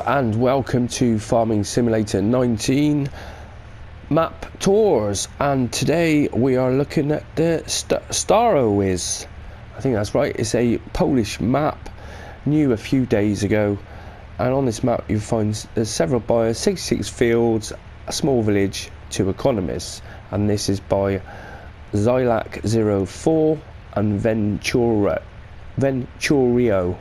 and welcome to Farming Simulator 19 map tours, and today we are looking at the Starowies. I think that's right, it's a Polish map, new a few days ago, and on this map you find there's several buyers, 66 fields, a small village, 2 economists, and this is by Xylak04 and VenTuriO.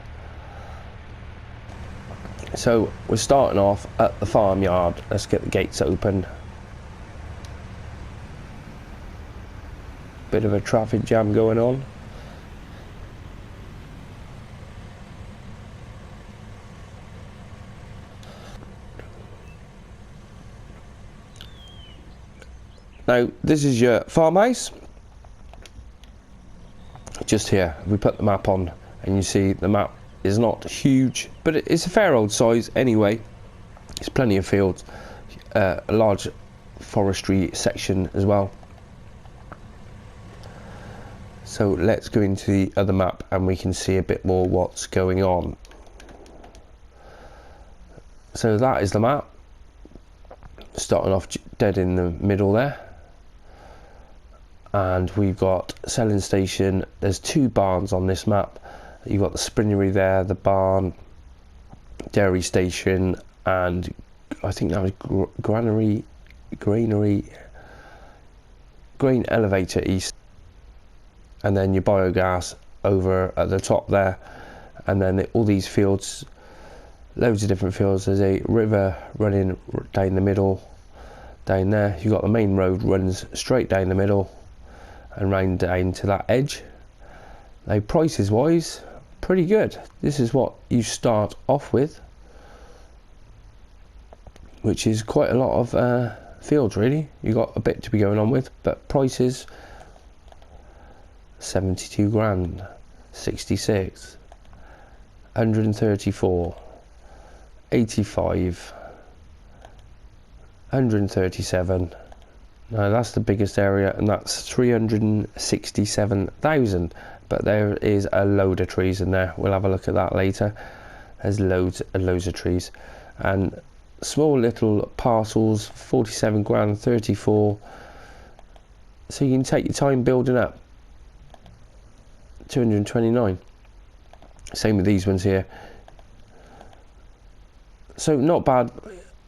So we're starting off at the farmyard. Let's get the gates open. Bit of a traffic jam going on. Now this is your farmhouse. Just here, we put the map on and you see the map is not huge, but it's a fair old size anyway. It's plenty of fields, a large forestry section as well. So let's go into the other map and we can see a bit more what's going on. So that is the map, starting off dead in the middle there, and we've got selling station. There's 2 barns on this map. You've got the spinnery there, the barn, dairy station, and I think that was grain elevator east, and then your biogas over at the top there, and then all these fields, loads of different fields. There's a river running down the middle, down there. You've got the main road runs straight down the middle and round down to that edge. Now prices wise, pretty good. This is what you start off with, which is quite a lot of fields really. You got a bit to be going on with, but prices 72 grand, 66, 134, 85, 137. Now that's the biggest area, and that's 367,000. But there is a load of trees in there. We'll have a look at that later. There's loads and loads of trees, and small little parcels, 47 grand, 34. So you can take your time building up. 229. Same with these ones here. So not bad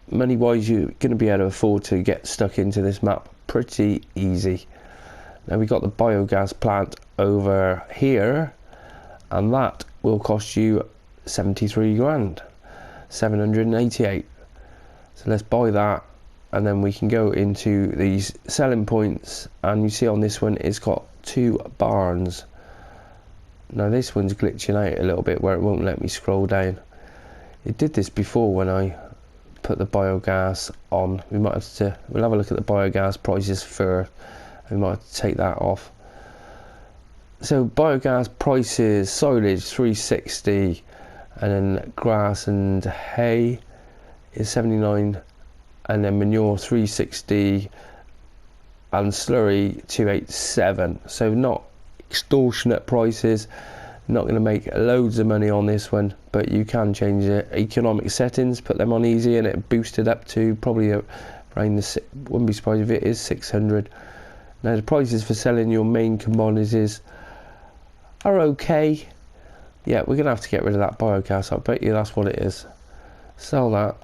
money wise. You're going to be able to afford to get stuck into this map pretty easy. Now we got the biogas plant over here, and that will cost you 73 grand, 788. So let's buy that, and then we can go into these selling points, and you see on this one it's got 2 barns. Now this one's glitching out a little bit where it won't let me scroll down. It did this before when I put the biogas on. We'll have a look at the biogas prices first. We might have to take that off. So biogas prices, silage 360, and then grass and hay is 79, and then manure 360, and slurry 287. So not extortionate prices. Not going to make loads of money on this one, but you can change the economic settings, put them on easy, and it boosted up to probably around the, wouldn't be surprised if it is 600. Now the prices for selling your main commodities are okay. Yeah, we're going to have to get rid of that biogas. I bet you that's what it is. Sell that.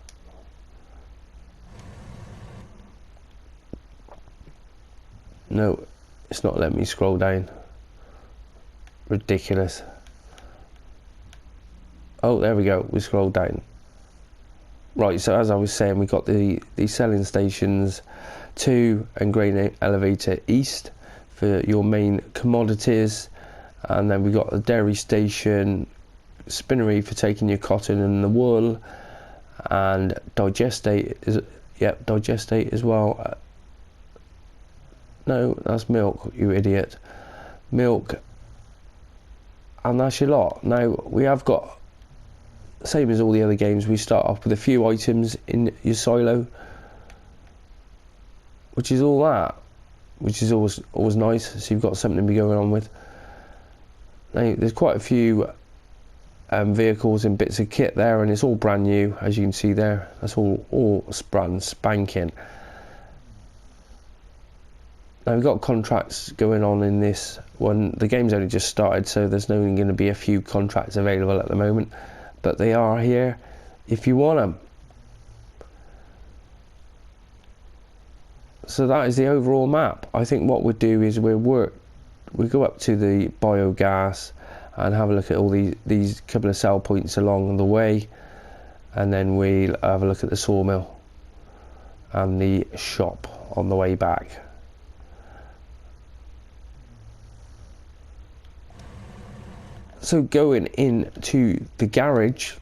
No, it's not letting me scroll down. Ridiculous. Oh, there we go. We scrolled down. Right, so as I was saying, we got the selling stations 2 and grain elevator east for your main commodities, and then we got the dairy station, spinnery for taking your cotton and the wool, and digestate as well. No, that's milk, you idiot. Milk, and that's your lot. Now we have got, same as all the other games, we start off with a few items in your silo, which is all that, which is always nice. So you've got something to be going on with. Now there's quite a few vehicles and bits of kit there, and it's all brand new, as you can see there. That's all brand spanking. Now we've got contracts going on in this one. The game's only just started, so there's only going to be a few contracts available at the moment, but they are here if you want them. So that is the overall map. I think what we'll do is we go up to the biogas and have a look at all these couple of sell points along the way, and then we'll have a look at the sawmill and the shop on the way back. So going into the garage,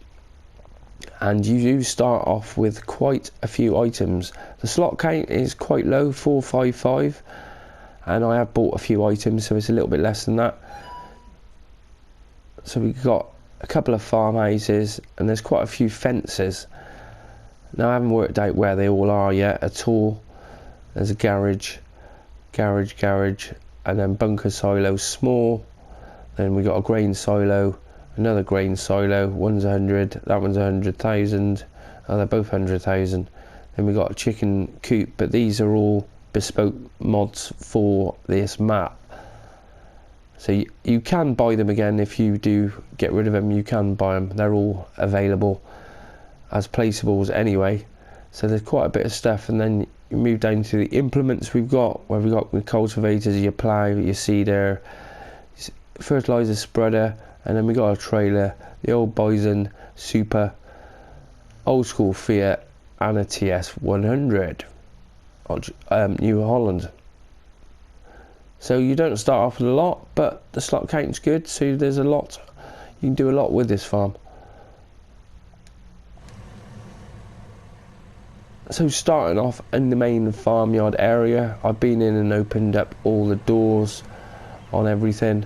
and you do start off with quite a few items. The slot count is quite low, 455, and I have bought a few items, so it's a little bit less than that. So we've got a couple of farmhouses, and there's quite a few fences. Now I haven't worked out where they all are yet at all. There's a garage, and then bunker silo small. Then we got a grain silo, another grain silo. One's 100, that one's 100,000. Oh, they're both 100,000. Then we got a chicken coop, but these are all bespoke mods for this map. So you can buy them again if you do get rid of them. You can buy them. They're all available as placeables anyway. So there's quite a bit of stuff, and then you move down to the implements we've got, where we've got with cultivators, your plough, your seeder, fertilizer spreader, and then we got a trailer, the old Bison Super, old school Fiat, and a TS 100 New Holland. So you don't start off with a lot, but the slot count's good, so there's a lot. You can do a lot with this farm. So starting off in the main farmyard area, I've been in and opened up all the doors on everything.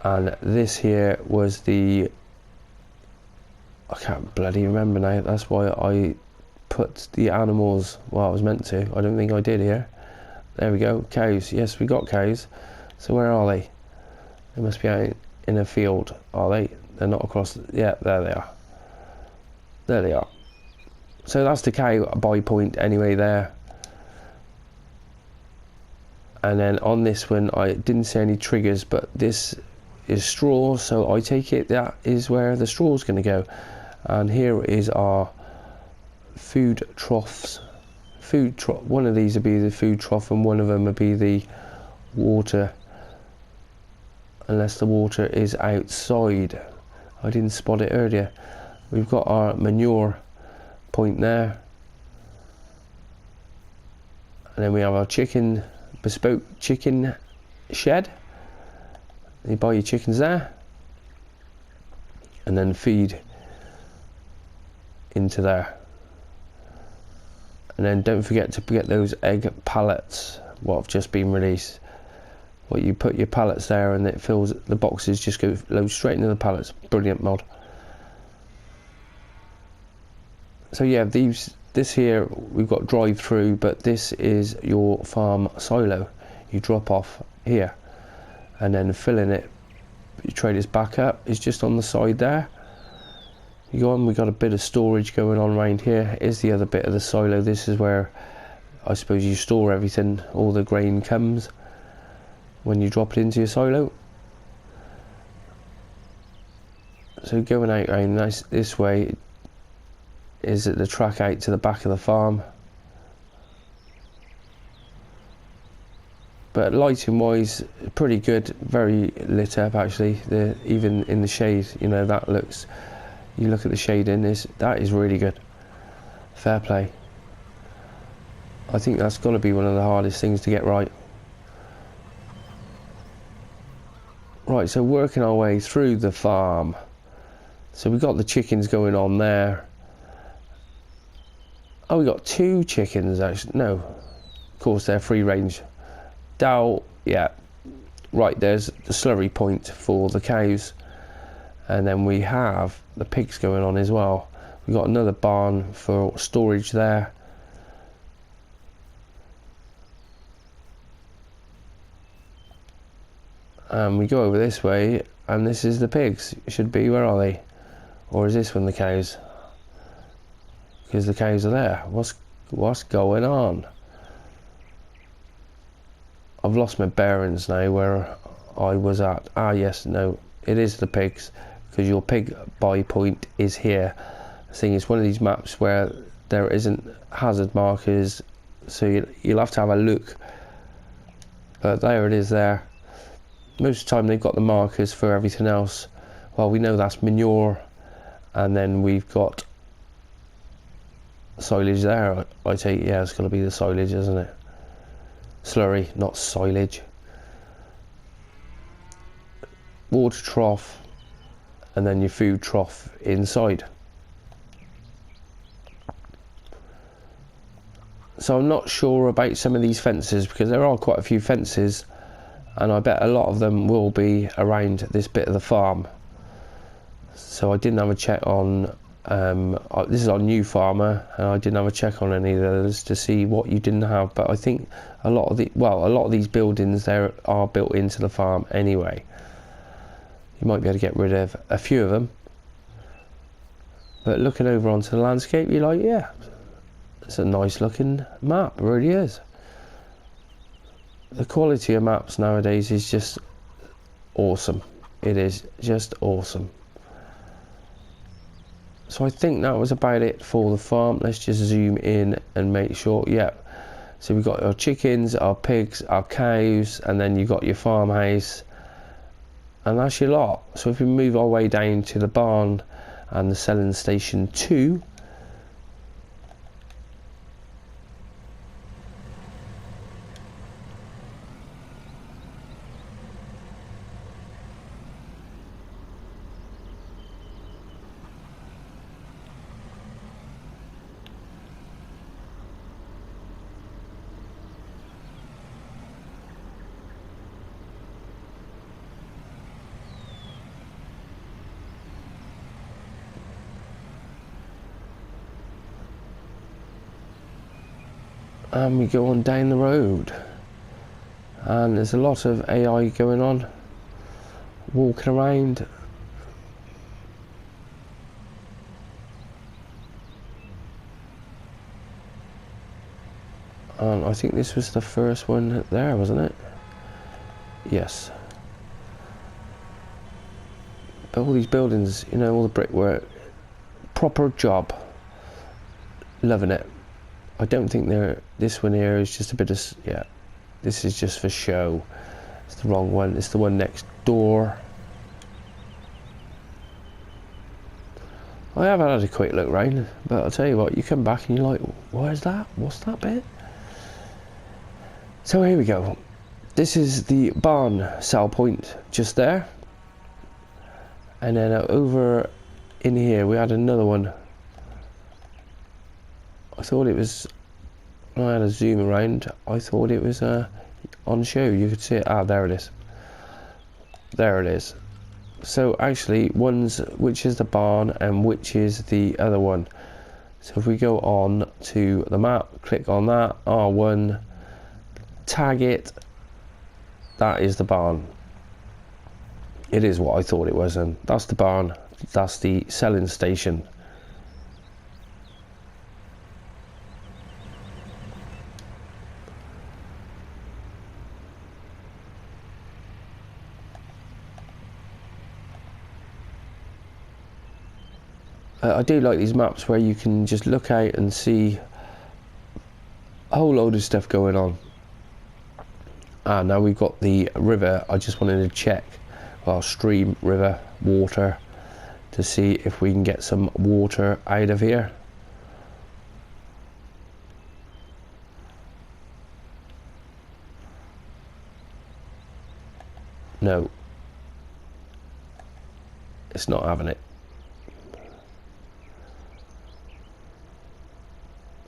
And this here was the, I can't bloody remember now, that's why I put the animals, well I was meant to, I don't think I did here. There we go, cows, yes we got cows. So where are they? They must be out in a field, are they? They're not across, yeah, there they are. There they are. So that's the cow buy point anyway there. And then on this one, I didn't see any triggers, but this is straw, so I take it that is where the straw is going to go. And here is our food troughs. One of these would be the food trough, and one of them would be the water, unless the water is outside. I didn't spot it earlier. We've got our manure point there, and then we have our bespoke chicken shed. You buy your chickens there, and then feed into there. And then don't forget to get those egg pallets, what have just been released. Well, you put your pallets there, and it fills, the boxes just go load straight into the pallets. Brilliant mod. So yeah, this here we've got drive through, but this is your farm silo. You drop off here, and then filling it, your trailers back up is just on the side there. You go on, we got a bit of storage going on around here. Is the other bit of the silo. This is where I suppose you store everything. All the grain comes when you drop it into your silo. So going out around this way is the track out to the back of the farm. But lighting wise, pretty good, very lit up actually. Even in the shade, you know, that looks, you look at the shade in this, that is really good. Fair play. I think that's got to be one of the hardest things to get right. Right, so working our way through the farm. So we've got the chickens going on there. Oh, we got 2 chickens actually. No, of course they're free range. Dow, yeah. Right, there's the slurry point for the cows. And then we have the pigs going on as well. We've got another barn for storage there. We go over this way, and this is the pigs. It should be, where are they? Or is this one the cows? Because the cows are there. What's going on? I've lost my bearings now where I was at. Ah yes, no, it is the pigs, because your pig buy point is here. I think it's one of these maps where there isn't hazard markers, so you'll have to have a look. But there it is there. Most of the time they've got the markers for everything else. Well, we know that's manure, and then we've got silage there. I take, yeah, it's got to be the silage, isn't it? Slurry, not silage. Water trough, and then your food trough inside. So I'm not sure about some of these fences, because there are quite a few fences, and I bet a lot of them will be around this bit of the farm. So I didn't have a check on this is our new farmer, and I didn't have a check on any of those to see what you didn't have. But I think a lot of these buildings there are built into the farm anyway. You might be able to get rid of a few of them, but looking over onto the landscape, you're like, yeah, it's a nice looking map, it really is. The quality of maps nowadays is just awesome. It is just awesome. So I think that was about it for the farm. Let's just zoom in and make sure. Yeah, so we've got our chickens, our pigs, our cows, and then you've got your farmhouse, and that's your lot. So if we move our way down to the barn and the selling station 2, and we go on down the road, and there's a lot of AI going on, walking around. And I think this was the first one there, wasn't it? Yes. But all these buildings, you know, all the brickwork, proper job. Loving it. I don't think this one here is just a bit of, yeah, this is just for show. It's the wrong one. It's the one next door. I haven't had a quick look round, but I'll tell you what, you come back and you're like, where's that? What's that bit? So here we go. This is the barn sell point just there. And then over in here we had another one. I thought it was, when I had a zoom around, I thought it was on show. You could see it. Ah, there it is. There it is. So actually, which is the barn and which is the other one. So if we go on to the map, click on that, R1, tag it, that is the barn. It is what I thought it was, and that's the barn, that's the selling station. I do like these maps where you can just look out and see a whole load of stuff going on. Now we've got the river. I just wanted to check, well, stream, river, water, to see if we can get some water out of here. No, it's not having it.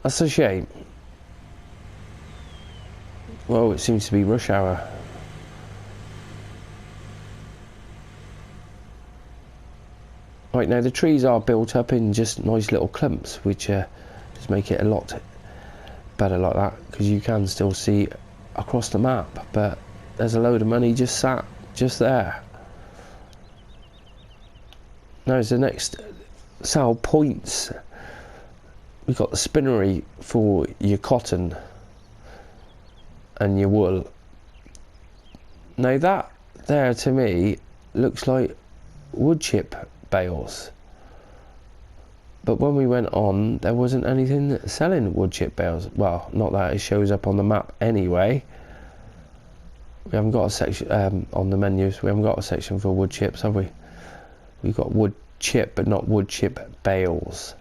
That's a shame. Well, it seems to be rush hour. Right, now the trees are built up in just nice little clumps, which just make it a lot better like that, because you can still see across the map, but there's a load of money just sat just there. Now it's the next sell points. We've got the spinnery for your cotton and your wool. Now that there to me looks like wood chip bales, but when we went on there wasn't anything selling wood chip bales. Well, not that it shows up on the map anyway. We haven't got a section on the menus. We haven't got a section for wood chips, have we? We've got wood chip, but not wood chip bales.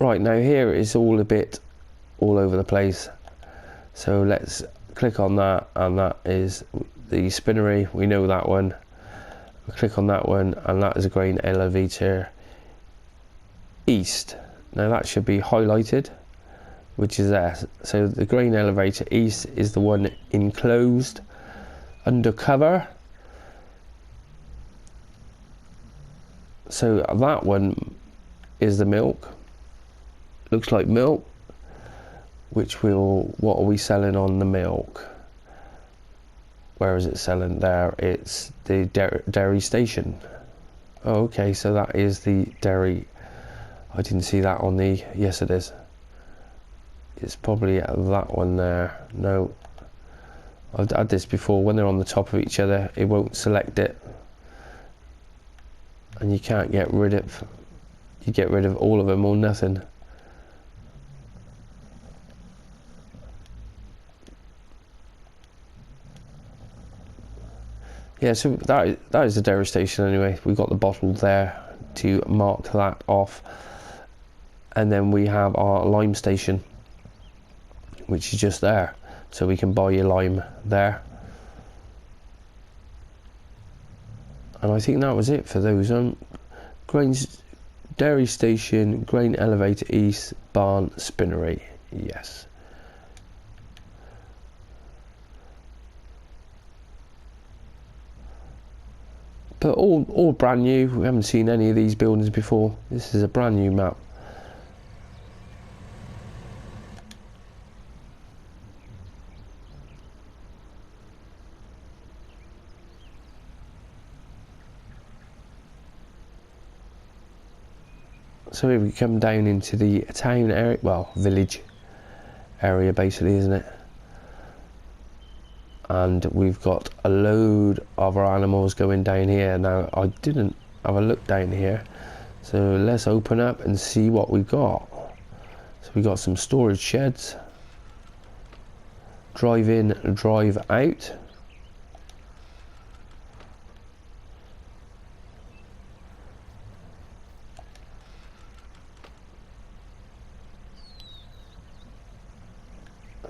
Right, now here is all a bit all over the place. So let's click on that, and that is the spinnery. We know that one. We click on that one, and that is a grain elevator east. Now that should be highlighted, which is there. So the grain elevator east is the one enclosed undercover. So that one is the milk. Looks like milk, which what are we selling on the milk? Where is it selling? There, it's the dairy station. Oh, okay, so that is the dairy. I didn't see that on the, yes it is. It's probably that one there. No, I've had this before. When they're on the top of each other, it won't select it. And you can't get rid of, you get rid of all of them or nothing. Yeah, so that is the dairy station anyway. We've got the bottle there to mark that off. And then we have our lime station, which is just there. So we can buy your lime there. And I think that was it for those. Grains, dairy station, grain elevator east, barn, spinnery. Yes. But all brand new. We haven't seen any of these buildings before. This is a brand new map. So if we come down into the town area, well, village area basically, isn't it? And we've got a load of our animals going down here. Now I didn't have a look down here, so let's open up and see what we've got. So we got some storage sheds, drive in, drive out.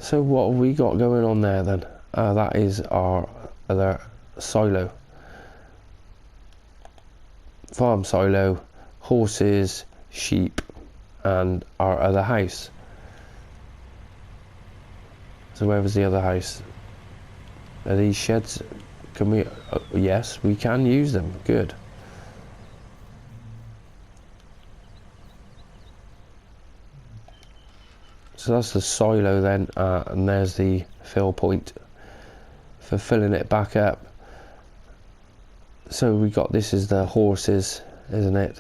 So what have we got going on there then? That is our other silo. Farm silo, horses, sheep, and our other house. So where was the other house? Are these sheds? Can we? Yes, we can use them. Good. So that's the silo then, and there's the fill point for filling it back up. So we got, this is the horses, isn't it?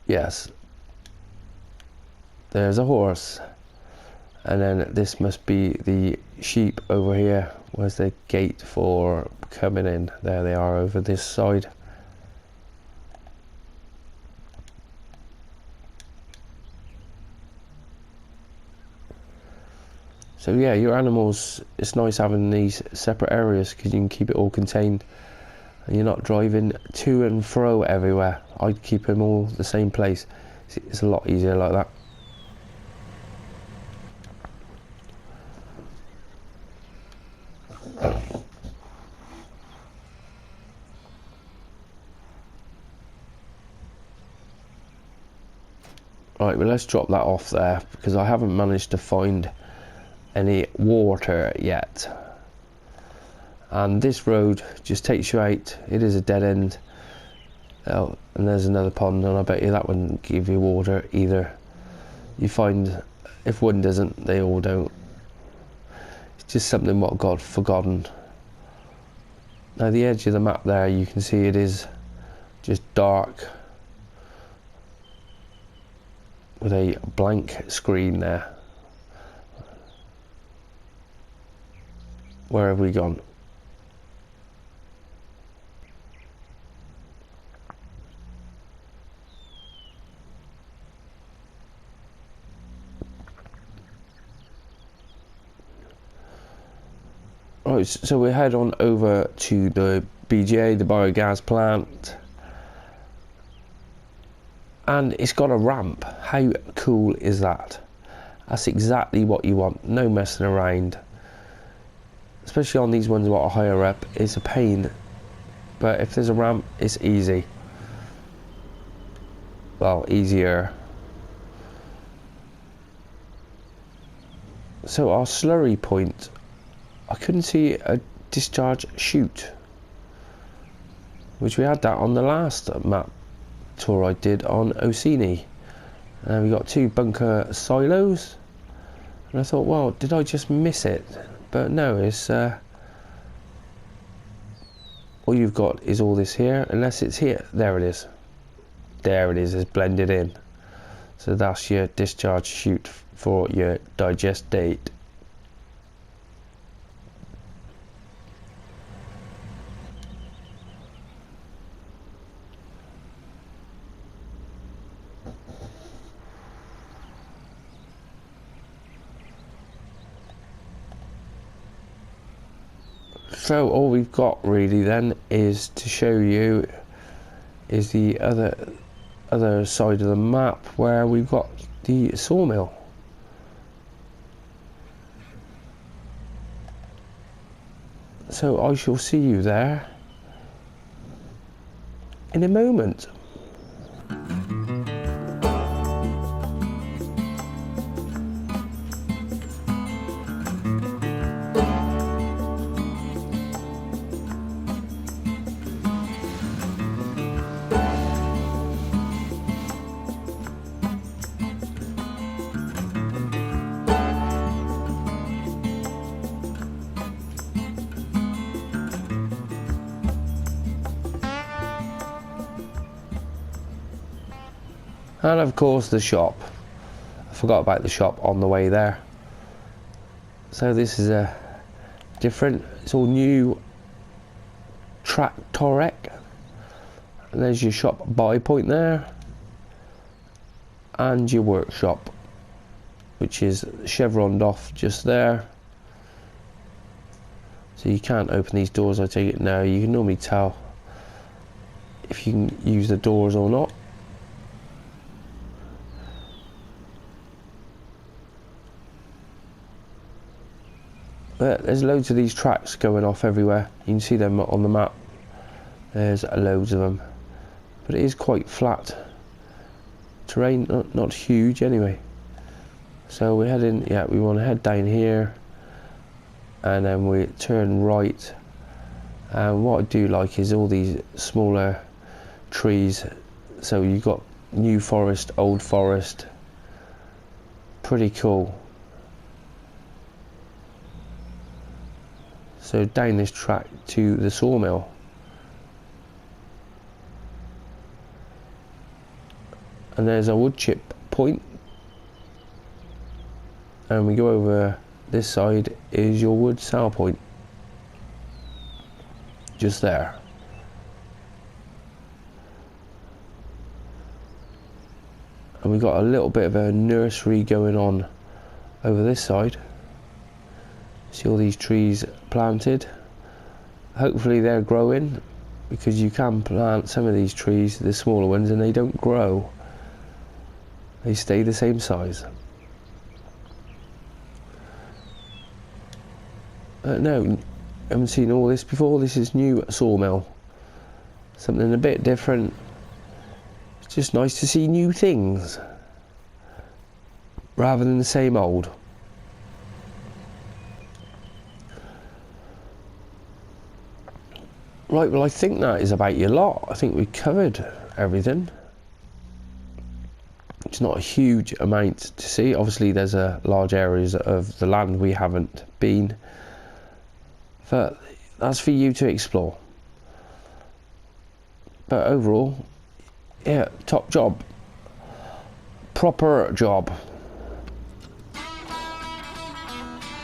Yes, there's a horse, and then this must be the sheep over here. Where's the gate for coming in? There they are over this side. So yeah, your animals, it's nice having these separate areas because you can keep it all contained and you're not driving to and fro everywhere. I'd keep them all the same place. It's a lot easier like that. Right, well let's drop that off there because I haven't managed to find any water yet, and this road just takes you out. It is a dead end, Oh, and there's another pond, and I bet you that wouldn't give you water either. You find if one doesn't, they all don't. It's just something what got forgotten. Now the edge of the map there, you can see it is just dark with a blank screen there. Where have we gone? Right, so we head on over to the BGA, the Biogas Plant, and it's got a ramp. How cool is that? That's exactly what you want, no messing around. Especially on these ones that are higher up, it's a pain, but if there's a ramp, it's easy. Well, easier. So our Slurry Point, I couldn't see a discharge chute, which we had that on the last map tour I did on Orsini. And we got 2 bunker silos, and I thought, well, did I just miss it? But no, it's all you've got is all this here, unless it's here. There it is. There it is, it's blended in. So that's your discharge chute for your digestate. So all we've got really then is to show you is the other side of the map where we've got the sawmill. So I shall see you there in a moment. And of course the shop. I forgot about the shop on the way there. So this is a different, it's all new Tractorec. And there's your shop buy point there. And your workshop, which is chevroned off just there. So you can't open these doors, I take it now. You can normally tell if you can use the doors or not. But there's loads of these tracks going off everywhere. You can see them on the map. There's loads of them. But it is quite flat terrain, not huge anyway. So we're heading, yeah, we want to head down here. And then we turn right. And what I do like is all these smaller trees. So you've got new forest, old forest. Pretty cool. So down this track to the sawmill. And there's a wood chip point. And we go over this side is your wood sale point. Just there. And we've got a little bit of a nursery going on over this side. See all these trees planted. Hopefully they're growing, because you can plant some of these trees, the smaller ones, and they don't grow. They stay the same size. No, I haven't seen all this before. This is new sawmill. Something a bit different. It's just nice to see new things rather than the same old. Right, well I think that is about your lot. I think we covered everything. It's not a huge amount to see. Obviously there's large areas of the land we haven't been, but that's for you to explore. But overall, yeah, top job, proper job.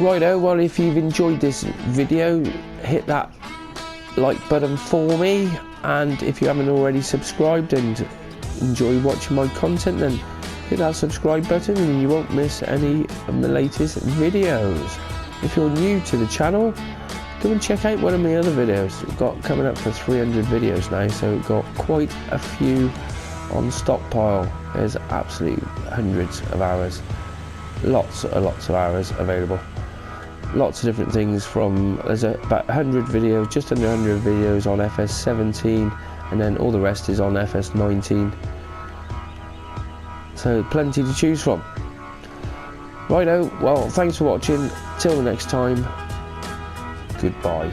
Righto, well if you've enjoyed this video, hit that like button for me, and if you haven't already subscribed and enjoy watching my content, then hit that subscribe button and you won't miss any of my latest videos. If you're new to the channel, go and check out one of my other videos. We've got coming up for 300 videos now, so we've got quite a few on stockpile. There's absolutely hundreds of hours, lots of hours available. Lots of different things from, there's about 100 videos, just under 100 videos on fs19, and then all the rest is on fs19. So plenty to choose from. Righto, well thanks for watching, till the next time, goodbye.